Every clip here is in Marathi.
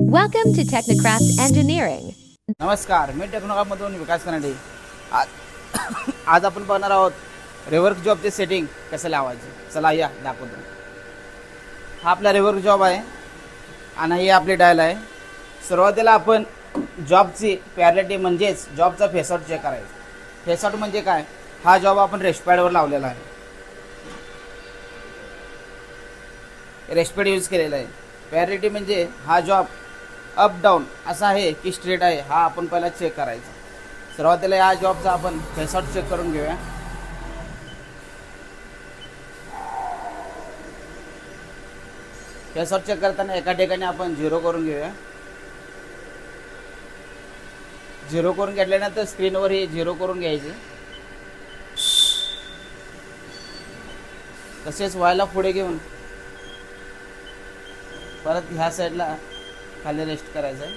Welcome to Technocraft Engineering. नमस्कार, मी टेक्नोक्रॅफ्टमधून विकास कनाडे. आज आज आपण पाहणार आहोत रिवर्क जॉबचे सेटिंग कसं लावायचे. चला या दाखवतो. हा आपला रिवर्क जॉब आहे आणि ही आपली डायल आहे. सुरुवातीला आपण जॉबची पॅरलिटी म्हणजेच जॉबचा फेसआउट चेक करायचा. फेसआउट म्हणजे काय? हा जॉब आपण रेस्टपॅडवर लावलेला आहे, रेस्टपॅड यूज केलेला आहे. पॅरलिटी म्हणजे हा जॉब अप डाऊन असा आहे की स्ट्रेट आहे, हा आपण पहिला चेक करायचा. सुरुवातीला या जॉबचा आपण फेसआउट चेक करून घेऊया. फेसआउट चेक करताना एका ठिकाणी आपण झिरो करून घेऊया. झिरो करून घेतल्यानंतर स्क्रीनवर हे झिरो करून घ्यायचे. तसेच व्हायला पुढे घेऊन परत ह्या साईडला खाली रेस्ट करायचं आहे.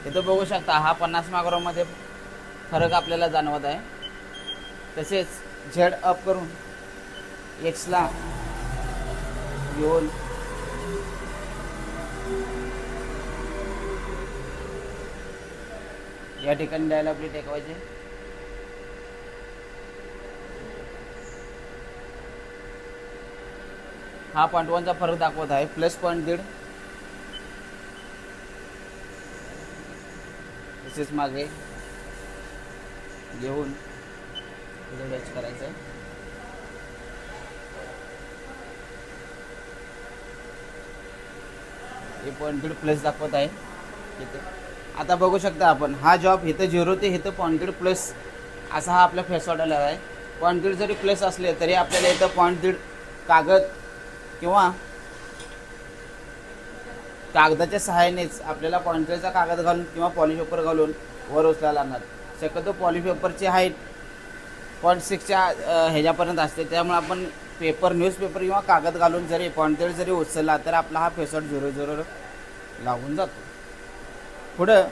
इथं बघू शकता हा 50 मायक्रोमध्ये फरक आपल्याला जाणवत आहे. तसेच झेड अप करून एक्सला घेऊन या ठिकाणी डायल आपली टेकवायची. हा 0.1चा फरक दाखवत आहे, प्लस 0.1. तसेच मागे घेऊन टच करायचं आहे. हे 0.1 प्लस दाखवत आहे इथे. आता बघू शकता आपण हा जॉब इथं झिरो ते इथं 0.1 प्लस असा हा आपला फेसआउट आलेला आहे. 0.1 जरी प्लस असले तरी आपल्याला इथं 0.1 कागद किंवा कागदाच्या सहाय्यानेच आपल्याला 0.1चा कागद घालून किंवा पॉलिपेपर घालून वर उचलायला लागणार. शक्यतो पॉलिपेपरची हाईट 0.6च्या ह्याच्यापर्यंत असते, त्यामुळे आपण पेपर न्यूजपेपर किंवा कागद घालून जरी 0.1 जरी उचलला तर आपला हा फेसआउट 0 लागून जातो. पुढं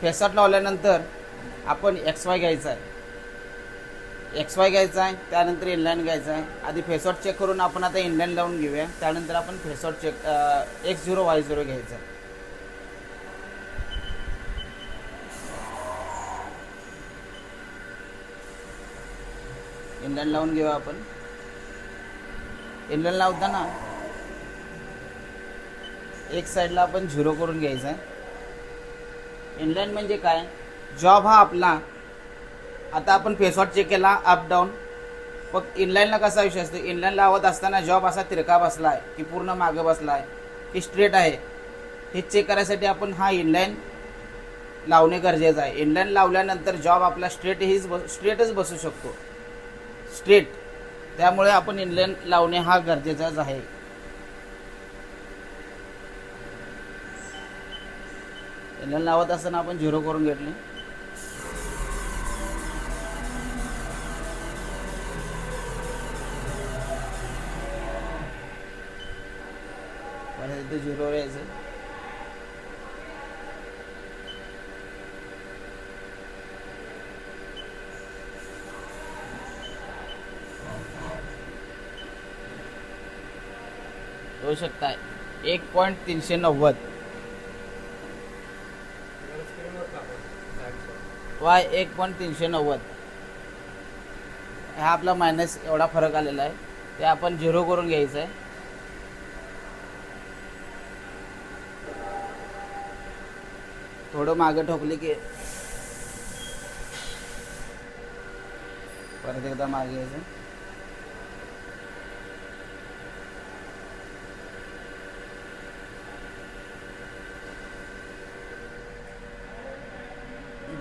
फेसआउट लावल्यानंतर आपण XY घ्यायचा आहे, XY घ्यायचा आहे, त्यानंतर इनलाईन घ्यायचा आहे. आधी फेसआउट चेक करून आपण आता इनलाईन लावून घेऊया. त्यानंतर आपण फेसआउट चेक X0 Y0 घ्यायचा आहे. इनलाईन लावून घेऊया आपण. इनलाईन लावताना एक साईडला आपण झिरो करून घ्यायचा आहे. इनलाईन म्हणजे काय? जॉब हा आपला आता आपण फेसआउट चेक केला अप डाऊन. मग इनलाईनला कसा विषय असतो? इनलाईन लावत असताना जॉब असा तिरका बसला आहे की पूर्ण मागं बसला आहे की स्ट्रेट आहे, हे चेक करायसाठी आपण हा इनलाईन लावणे गरजेचं आहे. इनलाईन लावल्यानंतर जॉब आपला स्ट्रेटच बसू शकतो, स्ट्रेट. त्यामुळे आपण इनलाईन लावणे हा गरजेचाच आहे. इनलाईन लावत असताना आपण झिरो करून घेतले. परत इथे झिरो यायचं. होऊ शकताय 1.390 Y 1.390 हा आपला मायनस एवढा फरक आलेला आहे. ते आपण झिरो करून घ्यायचं आहे. थोडं मागे ठोकले की परत एकदा मागे यायचं.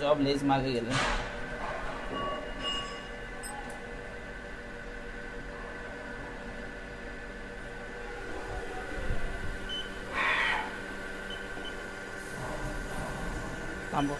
जॉब लेस मागे गेलं. थांबव.